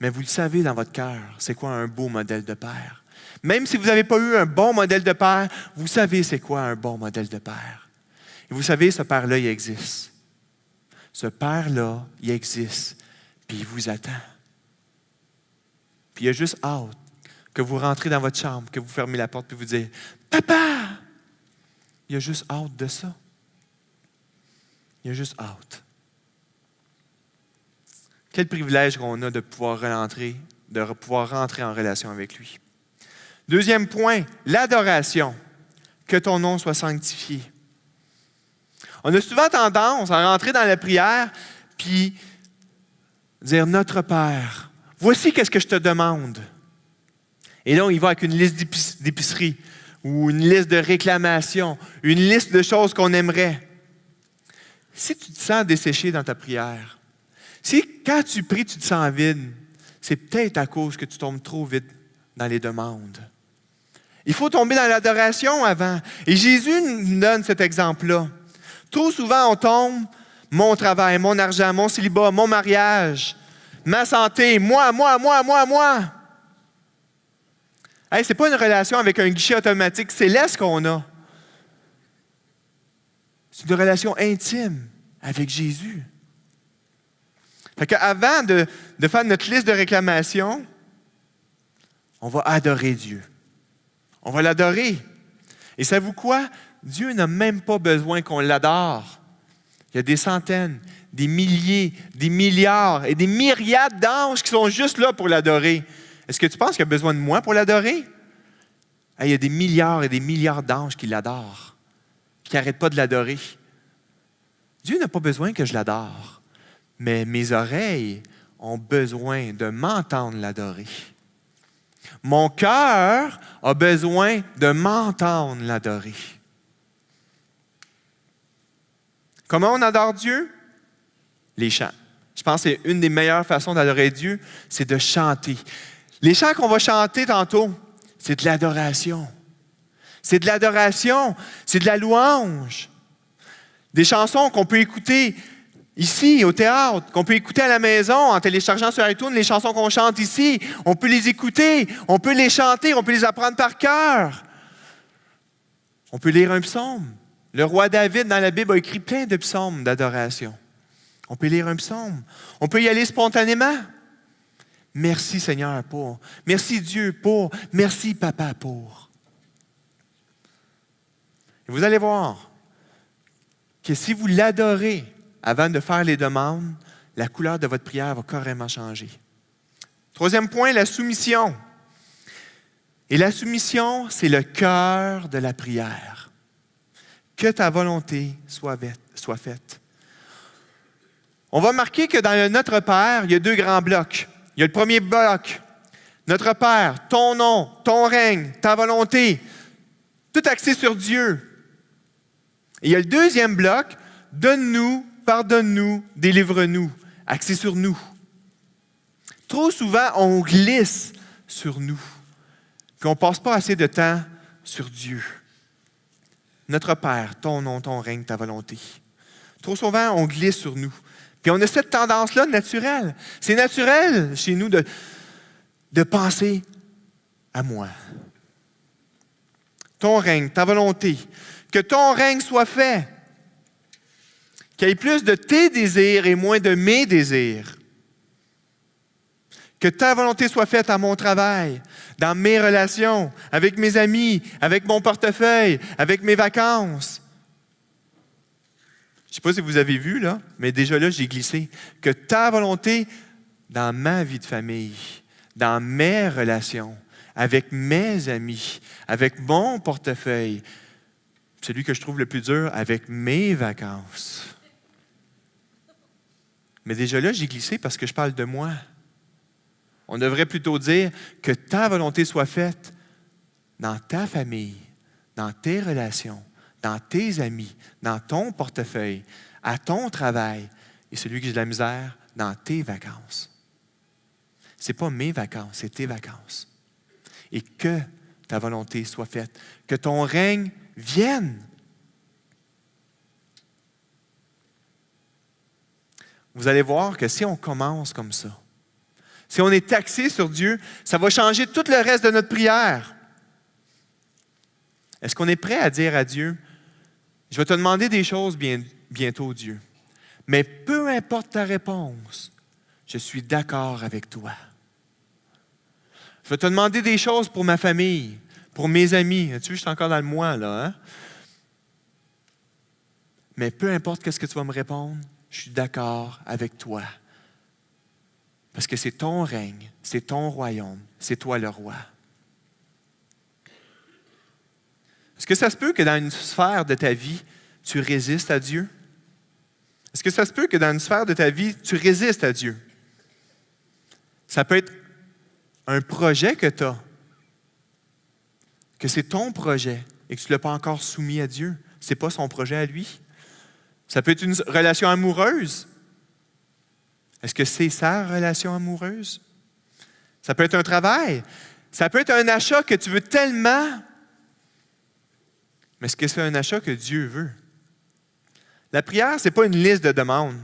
Mais vous le savez dans votre cœur, c'est quoi un beau modèle de père. Même si vous n'avez pas eu un bon modèle de père, vous savez c'est quoi un bon modèle de père. Et vous savez, ce père-là, il existe. Ce père-là, il existe, puis il vous attend. Puis il a juste hâte que vous rentrez dans votre chambre, que vous fermez la porte, puis vous dites « Papa! » Il a juste hâte de ça. Il a juste hâte. Quel privilège qu'on a de pouvoir rentrer en relation avec lui. Deuxième point, l'adoration. Que ton nom soit sanctifié. On a souvent tendance à rentrer dans la prière puis dire « Notre Père, voici qu'est-ce que je te demande. » Et là, on y va avec une liste d'épicerie ou une liste de réclamations, une liste de choses qu'on aimerait. Si tu te sens desséché dans ta prière, si quand tu pries, tu te sens vide, c'est peut-être à cause que tu tombes trop vite dans les demandes. Il faut tomber dans l'adoration avant. Et Jésus nous donne cet exemple-là. Trop souvent, on tombe, mon travail, mon argent, mon célibat, mon mariage, ma santé, moi. Hey, ce n'est pas une relation avec un guichet automatique céleste qu'on a. C'est une relation intime avec Jésus. Fait qu'avant de faire notre liste de réclamations, on va adorer Dieu. On va l'adorer. Et savez-vous quoi? Dieu n'a même pas besoin qu'on l'adore. Il y a des centaines, des milliers, des milliards et des myriades d'anges qui sont juste là pour l'adorer. Est-ce que tu penses qu'il a besoin de moi pour l'adorer? Il y a des milliards et des milliards d'anges qui l'adorent, qui n'arrêtent pas de l'adorer. Dieu n'a pas besoin que je l'adore, mais mes oreilles ont besoin de m'entendre l'adorer. Mon cœur a besoin de m'entendre l'adorer. Comment on adore Dieu? Les chants. Je pense que c'est une des meilleures façons d'adorer Dieu, c'est de chanter. Les chants qu'on va chanter tantôt, c'est de l'adoration. C'est de l'adoration, c'est de la louange. Des chansons qu'on peut écouter ici, au théâtre, qu'on peut écouter à la maison en téléchargeant sur iTunes les chansons qu'on chante ici. On peut les écouter, on peut les chanter, on peut les apprendre par cœur. On peut lire un psaume. Le roi David, dans la Bible, a écrit plein de psaumes d'adoration. On peut lire un psaume. On peut y aller spontanément. Merci Seigneur pour. Merci Dieu pour. Merci Papa pour. Et vous allez voir que si vous l'adorez avant de faire les demandes, la couleur de votre prière va carrément changer. Troisième point, la soumission. Et la soumission, c'est le cœur de la prière. Que ta volonté soit faite. On va remarquer que dans le Notre Père, il y a deux grands blocs. Il y a le premier bloc. Notre Père, ton nom, ton règne, ta volonté, tout axé sur Dieu. Et il y a le deuxième bloc, donne-nous, pardonne-nous, délivre-nous, axé sur nous. Trop souvent, on glisse sur nous, puis on ne passe pas assez de temps sur Dieu. Notre Père, ton nom, ton règne, ta volonté. Trop souvent, on glisse sur nous. Puis on a cette tendance-là naturelle. C'est naturel chez nous de penser à moi. Ton règne, ta volonté. Que ton règne soit fait. Qu'il y ait plus de tes désirs et moins de mes désirs. Que ta volonté soit faite à mon travail, dans mes relations, avec mes amis, avec mon portefeuille, avec mes vacances. Je ne sais pas si vous avez vu, là, mais déjà là, j'ai glissé. Que ta volonté dans ma vie de famille, dans mes relations, avec mes amis, avec mon portefeuille, celui que je trouve le plus dur, avec mes vacances. Mais déjà là, j'ai glissé parce que je parle de moi. On devrait plutôt dire que ta volonté soit faite dans ta famille, dans tes relations, dans tes amis, dans ton portefeuille, à ton travail et celui qui a de la misère, dans tes vacances. Ce n'est pas mes vacances, c'est tes vacances. Et que ta volonté soit faite, que ton règne vienne. Vous allez voir que si on commence comme ça, si on est axé sur Dieu, ça va changer tout le reste de notre prière. Est-ce qu'on est prêt à dire à Dieu, je vais te demander des choses bientôt, Dieu, mais peu importe ta réponse, je suis d'accord avec toi. Je vais te demander des choses pour ma famille, pour mes amis. Tu vois, je suis encore dans le moi, là. Hein? Mais peu importe ce que tu vas me répondre, je suis d'accord avec toi. Parce que c'est ton règne, c'est ton royaume, c'est toi le roi. Est-ce que ça se peut que dans une sphère de ta vie, tu résistes à Dieu? Est-ce que ça se peut que dans une sphère de ta vie, tu résistes à Dieu? Ça peut être un projet que tu as, que c'est ton projet et que tu ne l'as pas encore soumis à Dieu. Ce n'est pas son projet à lui. Ça peut être une relation amoureuse. Est-ce que c'est sa relation amoureuse? Ça peut être un travail. Ça peut être un achat que tu veux tellement. Mais est-ce que c'est un achat que Dieu veut? La prière, ce n'est pas une liste de demandes.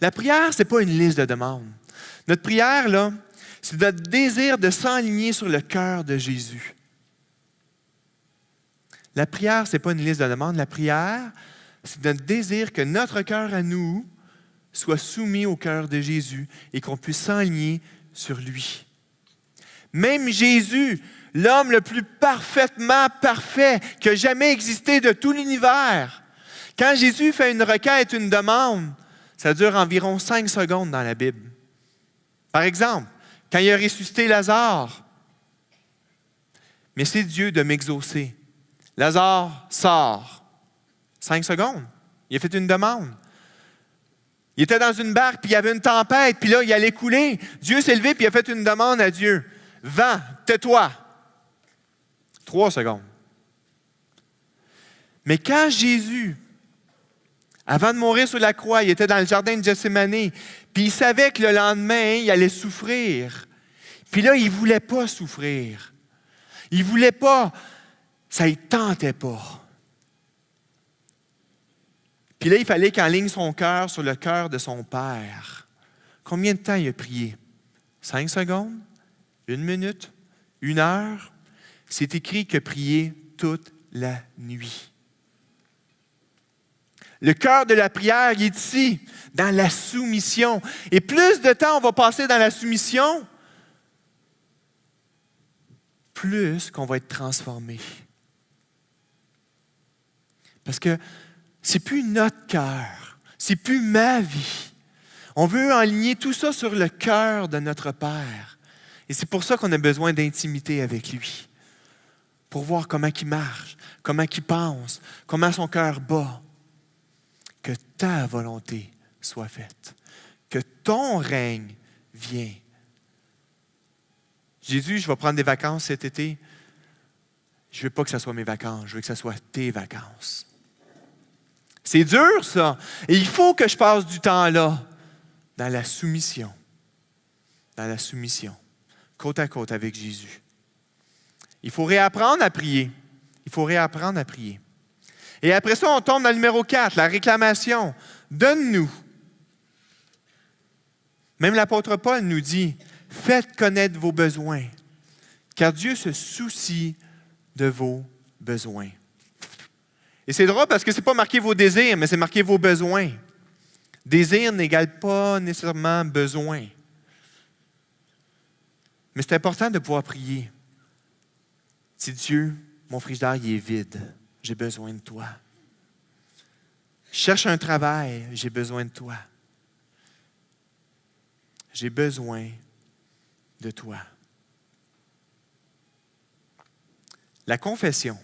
La prière, ce n'est pas une liste de demandes. Notre prière, là, c'est notre désir de s'aligner sur le cœur de Jésus. La prière, ce n'est pas une liste de demandes. La prière, c'est notre désir que notre cœur à nous soit soumis au cœur de Jésus et qu'on puisse s'aligner sur lui. Même Jésus, l'homme le plus parfaitement parfait qui a jamais existé de tout l'univers, quand Jésus fait une requête, une demande, ça dure environ 5 secondes dans la Bible. Par exemple, quand il a ressuscité Lazare, mais c'est Dieu de m'exaucer. Lazare sort. 5 secondes. Il a fait une demande. Il était dans une barque, puis il y avait une tempête, puis là, il allait couler. Dieu s'est levé, puis il a fait une demande à Dieu. Vent, tais-toi. 3 secondes. Mais quand Jésus, avant de mourir sur la croix, il était dans le jardin de Gethsémani, puis il savait que le lendemain, il allait souffrir. Puis là, il ne voulait pas souffrir. Il ne voulait pas. Ça ne tentait pas. Puis là, il fallait qu'il aligne son cœur sur le cœur de son Père. Combien de temps il a prié? 5 secondes? 1 minute? 1 heure? C'est écrit qu'il a prié toute la nuit. Le cœur de la prière, il est ici, dans la soumission. Et plus de temps on va passer dans la soumission, plus qu'on va être transformé. Parce que c'est plus notre cœur, c'est plus ma vie. On veut aligner tout ça sur le cœur de notre Père. Et c'est pour ça qu'on a besoin d'intimité avec lui. Pour voir comment il marche, comment il pense, comment son cœur bat. Que ta volonté soit faite. Que ton règne vienne. Jésus, je vais prendre des vacances cet été. Je ne veux pas que ce soit mes vacances, je veux que ce soit tes vacances. C'est dur, ça. Et il faut que je passe du temps là, dans la soumission. Dans la soumission, côte à côte avec Jésus. Il faut réapprendre à prier. Il faut réapprendre à prier. Et après ça, on tombe dans le numéro 4, la réclamation. Donne-nous. Même l'apôtre Paul nous dit, faites connaître vos besoins, car Dieu se soucie de vos besoins. Et c'est drôle parce que ce n'est pas marqué vos désirs, mais c'est marqué vos besoins. Désir n'égale pas nécessairement besoin. Mais c'est important de pouvoir prier. Si Dieu, mon frigidaire, il est vide, j'ai besoin de toi. Je cherche un travail, j'ai besoin de toi. J'ai besoin de toi. La confession.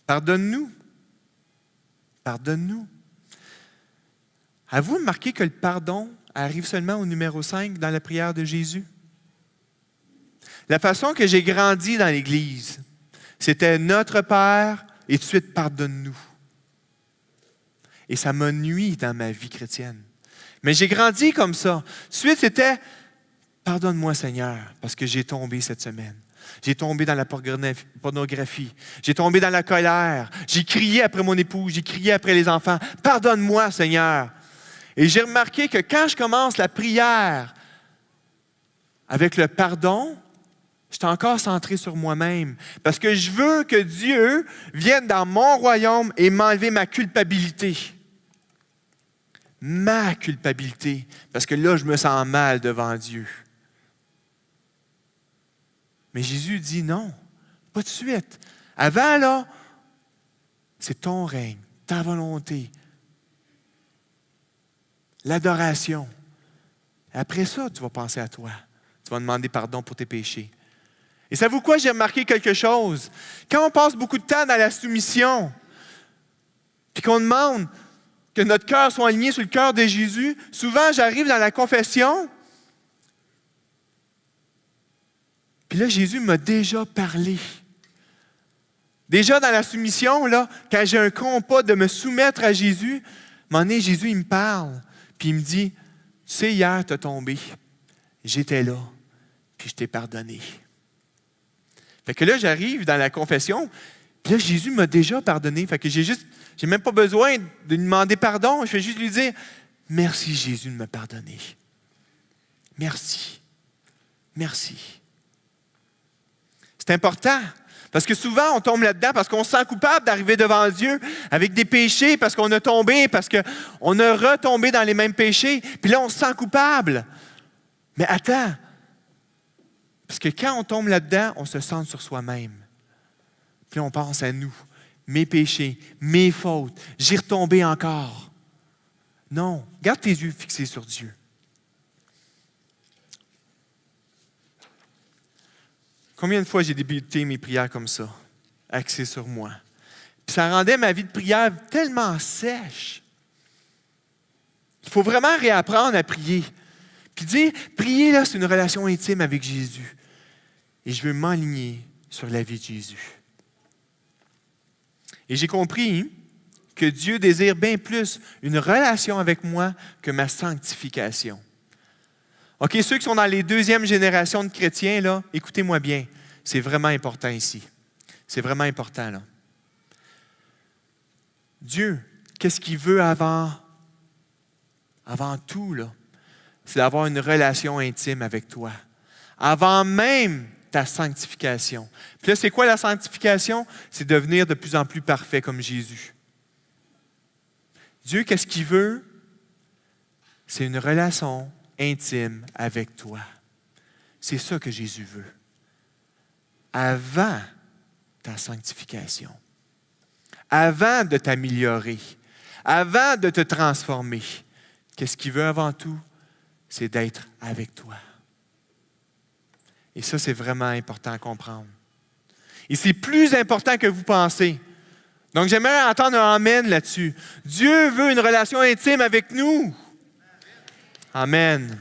Pardonne-nous. Pardonne-nous. Avez-vous remarqué que le pardon arrive seulement au numéro 5 dans la prière de Jésus? La façon que j'ai grandi dans l'Église, c'était Notre Père et tout de suite pardonne-nous. Et ça m'a nui dans ma vie chrétienne. Mais j'ai grandi comme ça. Tout de suite, c'était pardonne-moi Seigneur, parce que j'ai tombé cette semaine. J'ai tombé dans la pornographie. J'ai tombé dans la colère. J'ai crié après mon épouse. J'ai crié après les enfants. Pardonne-moi Seigneur. Et j'ai remarqué que quand je commence la prière avec le pardon, je suis encore centré sur moi-même. Parce que je veux que Dieu vienne dans mon royaume et m'enlever ma culpabilité. Ma culpabilité. Parce que là, je me sens mal devant Dieu. Mais Jésus dit non, pas de suite. Avant, là, c'est ton règne, ta volonté, l'adoration. Après ça, tu vas penser à toi. Tu vas demander pardon pour tes péchés. Et savez-vous quoi? J'ai remarqué quelque chose. Quand on passe beaucoup de temps dans la soumission, puis qu'on demande que notre cœur soit aligné sur le cœur de Jésus, souvent, j'arrive dans la confession, puis là, Jésus m'a déjà parlé. Déjà dans la soumission, là, quand j'ai un compas de me soumettre à Jésus, à un moment donné, Jésus, il me parle, puis il me dit, tu sais, hier, tu as tombé. J'étais là, puis je t'ai pardonné. Fait que là, j'arrive dans la confession, puis là, Jésus m'a déjà pardonné. Fait que j'ai même pas besoin de lui demander pardon. Je vais juste lui dire, merci Jésus de me pardonner. Merci. Merci. C'est important. Parce que souvent, on tombe là-dedans parce qu'on se sent coupable d'arriver devant Dieu avec des péchés, parce qu'on a tombé, parce qu'on a retombé dans les mêmes péchés. Puis là, on se sent coupable. Mais attends. Parce que quand on tombe là-dedans, on se centre sur soi-même. Puis on pense à nous, mes péchés, mes fautes. J'ai retombé encore. Non. Garde tes yeux fixés sur Dieu. Combien de fois j'ai débuté mes prières comme ça, axées sur moi? Puis ça rendait ma vie de prière tellement sèche. Il faut vraiment réapprendre à prier. Puis dire, prier, là, c'est une relation intime avec Jésus. Et je veux m'aligner sur la vie de Jésus. Et j'ai compris que Dieu désire bien plus une relation avec moi que ma sanctification. OK, ceux qui sont dans les deuxièmes générations de chrétiens, là, écoutez-moi bien. C'est vraiment important ici. C'est vraiment important, là. Dieu, qu'est-ce qu'il veut avant tout, là? C'est d'avoir une relation intime avec toi. Avant même ta sanctification. Puis là, c'est quoi la sanctification? C'est devenir de plus en plus parfait comme Jésus. Dieu, qu'est-ce qu'il veut? C'est une relation intime avec toi. C'est ça que Jésus veut. Avant ta sanctification, avant de t'améliorer, avant de te transformer, qu'est-ce qu'il veut avant tout? C'est d'être avec toi. Et ça, c'est vraiment important à comprendre. Et c'est plus important que vous pensez. Donc, j'aimerais entendre un amen là-dessus. Dieu veut une relation intime avec nous. Amen.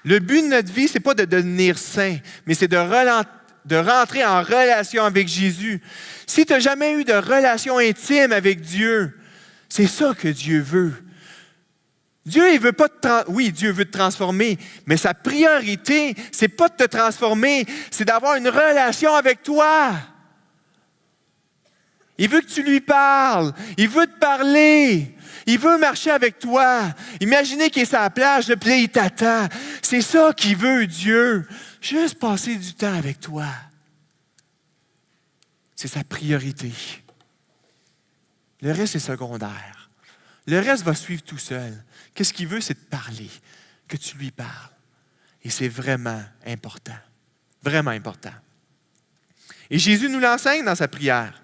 Le but de notre vie, ce n'est pas de devenir saint, mais c'est de rentrer en relation avec Jésus. Si tu n'as jamais eu de relation intime avec Dieu, c'est ça que Dieu veut. Dieu, il veut pas oui, Dieu veut te transformer, mais sa priorité, c'est pas de te transformer, c'est d'avoir une relation avec toi. Il veut que tu lui parles, il veut te parler, il veut marcher avec toi. Imaginez qu'il est sur la plage, puis là, il t'attend. C'est ça qu'il veut, Dieu. Juste passer du temps avec toi. C'est sa priorité. Le reste est secondaire. Le reste va suivre tout seul. Qu'est-ce qu'il veut, c'est de parler, que tu lui parles. Et c'est vraiment important. Vraiment important. Et Jésus nous l'enseigne dans sa prière.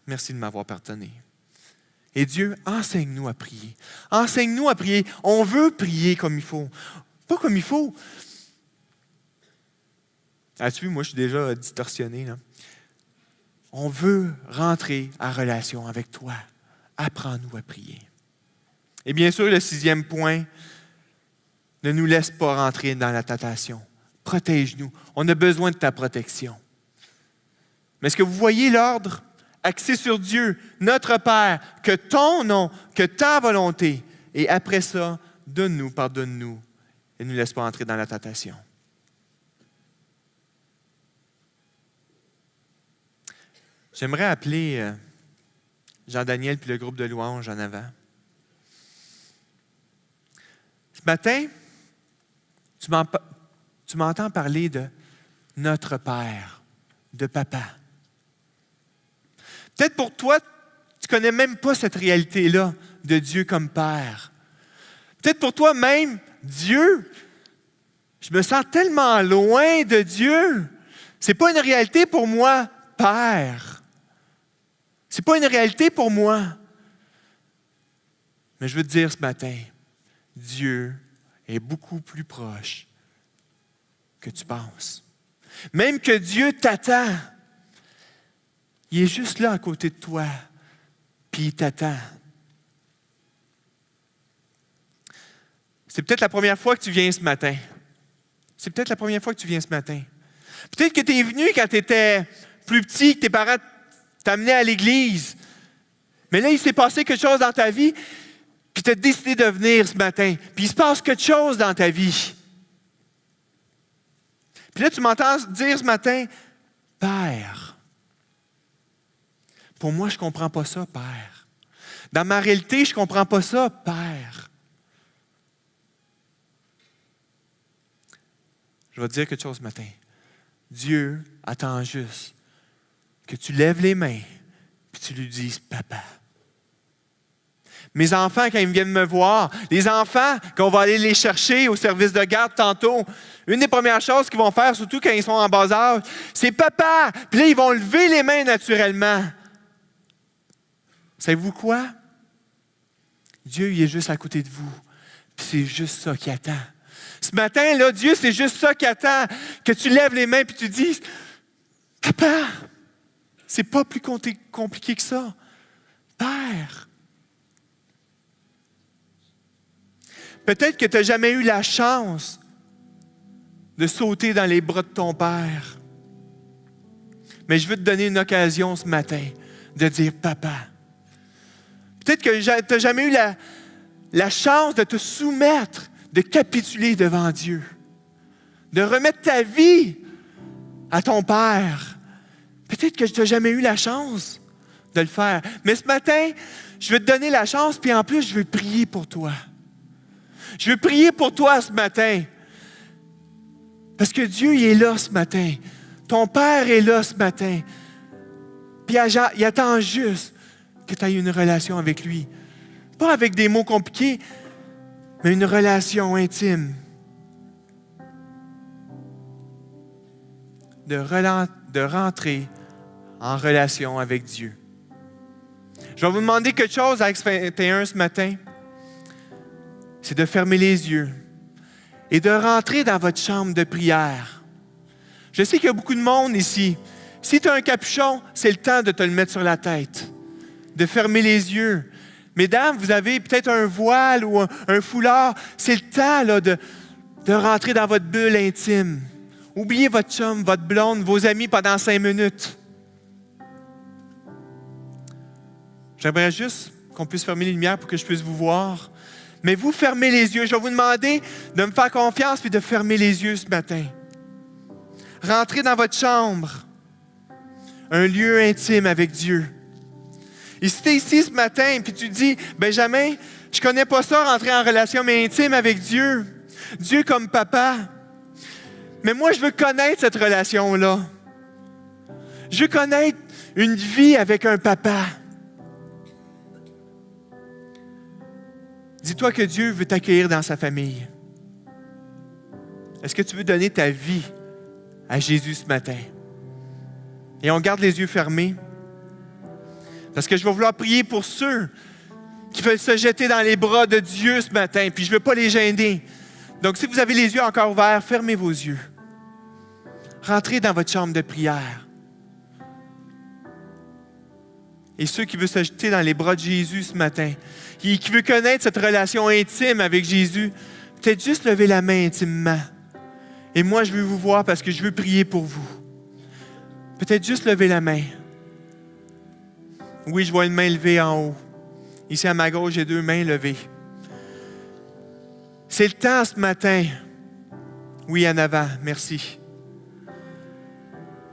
Merci de m'avoir pardonné. Et Dieu, enseigne-nous à prier. Enseigne-nous à prier. On veut prier comme il faut. Pas comme il faut. As-tu vu, moi, je suis déjà distorsionné, là. On veut rentrer en relation avec toi. Apprends-nous à prier. Et bien sûr, le 6e point, ne nous laisse pas rentrer dans la tentation. Protège-nous. On a besoin de ta protection. Mais est-ce que vous voyez l'ordre? Axé sur Dieu, notre Père, que ton nom, que ta volonté. Et après ça, donne-nous, pardonne-nous et ne nous laisse pas entrer dans la tentation. J'aimerais appeler Jean-Daniel puis le groupe de louanges en avant. Ce matin, tu m'entends parler de notre Père, de Papa. Peut-être pour toi, tu ne connais même pas cette réalité-là de Dieu comme Père. Peut-être pour toi même, Dieu, je me sens tellement loin de Dieu. Ce n'est pas une réalité pour moi, Père. Ce n'est pas une réalité pour moi. Mais je veux te dire ce matin, Dieu est beaucoup plus proche que tu penses. Même que Dieu t'attend. Il est juste là à côté de toi, puis il t'attend. C'est peut-être la première fois que tu viens ce matin. C'est peut-être la première fois que tu viens ce matin. Peut-être que tu es venu quand tu étais plus petit, que tes parents t'amenaient à l'église. Mais là, il s'est passé quelque chose dans ta vie, puis tu as décidé de venir ce matin. Puis il se passe quelque chose dans ta vie. Puis là, tu m'entends dire ce matin, Père. Pour moi, je ne comprends pas ça, Père. Dans ma réalité, je ne comprends pas ça, Père. Je vais te dire quelque chose ce matin. Dieu attend juste que tu lèves les mains et tu lui dises « Papa ». Mes enfants, quand ils viennent me voir, les enfants, quand on va aller les chercher au service de garde tantôt, une des premières choses qu'ils vont faire, surtout quand ils sont en bas âge, c'est « Papa ». Puis là, ils vont lever les mains naturellement. Savez-vous quoi? Dieu, il est juste à côté de vous. Puis c'est juste ça qu'il attend. Ce matin, là, Dieu, c'est juste ça qu'il attend. Que tu lèves les mains et tu dis « Papa ». C'est pas plus compliqué que ça. Père. Peut-être que tu n'as jamais eu la chance de sauter dans les bras de ton Père. Mais je veux te donner une occasion ce matin de dire « Papa ». Peut-être que tu n'as jamais eu la chance de te soumettre, de capituler devant Dieu, de remettre ta vie à ton Père. Peut-être que tu n'as jamais eu la chance de le faire. Mais ce matin, je veux te donner la chance, puis en plus, je veux prier pour toi. Je veux prier pour toi ce matin. Parce que Dieu, il est là ce matin. Ton Père est là ce matin. Puis il attend juste que tu aies une relation avec lui. Pas avec des mots compliqués, mais une relation intime. De rentrer en relation avec Dieu. Je vais vous demander quelque chose à Actes 21 ce matin. C'est de fermer les yeux et de rentrer dans votre chambre de prière. Je sais qu'il y a beaucoup de monde ici. Si tu as un capuchon, c'est le temps de te le mettre sur la tête. de fermer les yeux. Mesdames, vous avez peut-être un voile ou un foulard. C'est le temps là, de rentrer dans votre bulle intime. Oubliez votre chum, votre blonde, vos amis pendant 5 minutes. J'aimerais juste qu'on puisse fermer les lumières pour que je puisse vous voir. Mais vous fermez les yeux. Je vais vous demander de me faire confiance et de fermer les yeux ce matin. Rentrez dans votre chambre. Un lieu intime avec Dieu. Et si tu es ici ce matin et tu dis, Benjamin, je ne connais pas ça, rentrer en relation mais intime avec Dieu. Dieu comme papa. Mais moi, je veux connaître cette relation-là. Je veux connaître une vie avec un papa. Dis-toi que Dieu veut t'accueillir dans sa famille. Est-ce que tu veux donner ta vie à Jésus ce matin? Et on garde les yeux fermés. Parce que je vais vouloir prier pour ceux qui veulent se jeter dans les bras de Dieu ce matin. Puis je ne veux pas les gêner. Donc si vous avez les yeux encore ouverts, fermez vos yeux. Rentrez dans votre chambre de prière. Et ceux qui veulent se jeter dans les bras de Jésus ce matin, qui veulent connaître cette relation intime avec Jésus, peut-être juste lever la main intimement. Et moi, je veux vous voir parce que je veux prier pour vous. Peut-être juste lever la main. Oui, je vois une main levée en haut. Ici à ma gauche, j'ai 2 mains levées. C'est le temps ce matin. Oui, en avant, merci.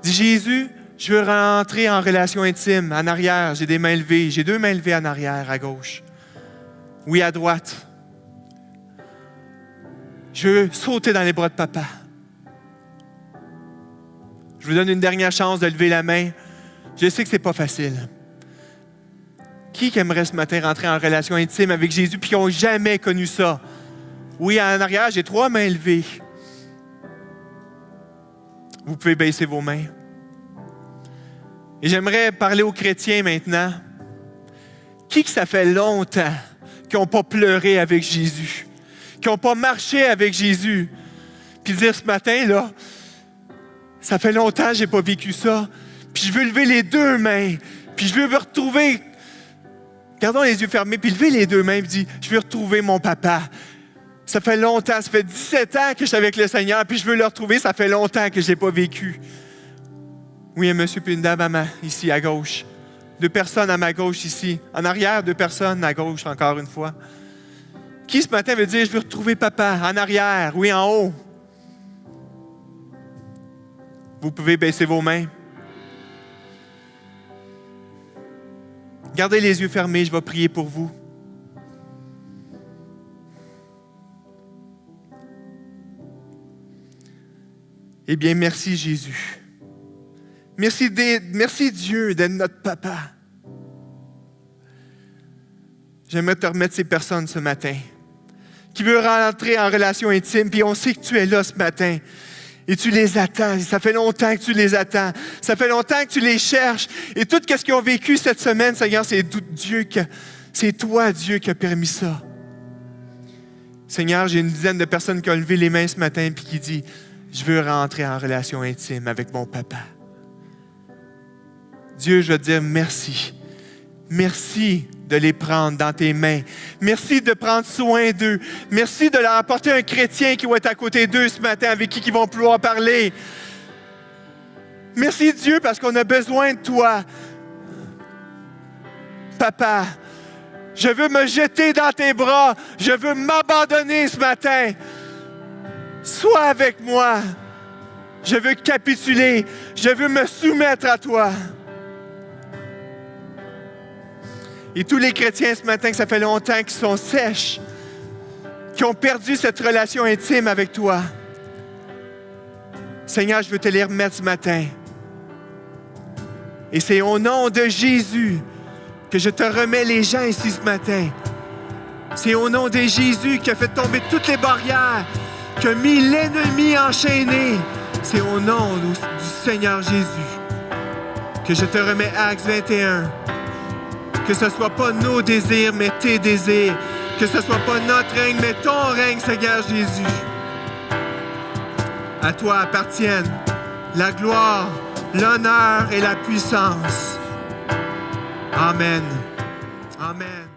Dis Jésus, je veux rentrer en relation intime. En arrière, j'ai des mains levées. J'ai 2 mains levées en arrière, à gauche. Oui, à droite. Je veux sauter dans les bras de papa. Je vous donne une dernière chance de lever la main. Je sais que ce n'est pas facile. Qui aimerait ce matin rentrer en relation intime avec Jésus et qui n'ont jamais connu ça? Oui, en arrière, j'ai 3 mains levées. Vous pouvez baisser vos mains. Et j'aimerais parler aux chrétiens maintenant. Qui que ça fait longtemps qui n'ont pas pleuré avec Jésus, qui n'ont pas marché avec Jésus, puis dire ce matin, là, ça fait longtemps que je n'ai pas vécu ça, puis je veux lever les 2 mains, puis je veux me retrouver. Gardons les yeux fermés, puis levez les 2 mains, puis dis, je veux retrouver mon papa. Ça fait longtemps, ça fait 17 ans que je suis avec le Seigneur, puis je veux le retrouver, ça fait longtemps que je n'ai pas vécu. Oui, un monsieur puis une dame ici à gauche. 2 personnes à ma gauche ici. En arrière, 2 personnes à gauche, encore une fois. Qui ce matin veut dire, je veux retrouver papa? En arrière, oui, en haut. Vous pouvez baisser vos mains. Gardez les yeux fermés, je vais prier pour vous. Eh bien, merci Jésus. Merci Dieu d'être notre papa. J'aimerais te remettre ces personnes ce matin qui veulent rentrer en relation intime, puis on sait que tu es là ce matin et tu les attends. Ça fait longtemps que tu les attends. Ça fait longtemps que tu les cherches. Et tout ce qu'ils ont vécu cette semaine, Seigneur, c'est toi, Dieu, qui a permis ça. Seigneur, j'ai une dizaine de personnes qui ont levé les mains ce matin et qui disent, je veux rentrer en relation intime avec mon papa. Dieu, je veux te dire merci. Merci de les prendre dans tes mains. Merci de prendre soin d'eux. Merci de leur apporter un chrétien qui va être à côté d'eux ce matin, avec qui ils vont pouvoir parler. Merci Dieu parce qu'on a besoin de toi. Papa, je veux me jeter dans tes bras. Je veux m'abandonner ce matin. Sois avec moi. Je veux capituler. Je veux me soumettre à toi. Et tous les chrétiens ce matin, que ça fait longtemps qu'ils sont sèches, qui ont perdu cette relation intime avec toi. Seigneur, je veux te les remettre ce matin. Et c'est au nom de Jésus que je te remets les gens ici ce matin. C'est au nom de Jésus qui a fait tomber toutes les barrières, qui a mis l'ennemi enchaîné. C'est au nom du Seigneur Jésus que je te remets Actes 21. Que ce ne soit pas nos désirs, mais tes désirs. Que ce ne soit pas notre règne, mais ton règne, Seigneur Jésus. À toi appartiennent la gloire, l'honneur et la puissance. Amen. Amen.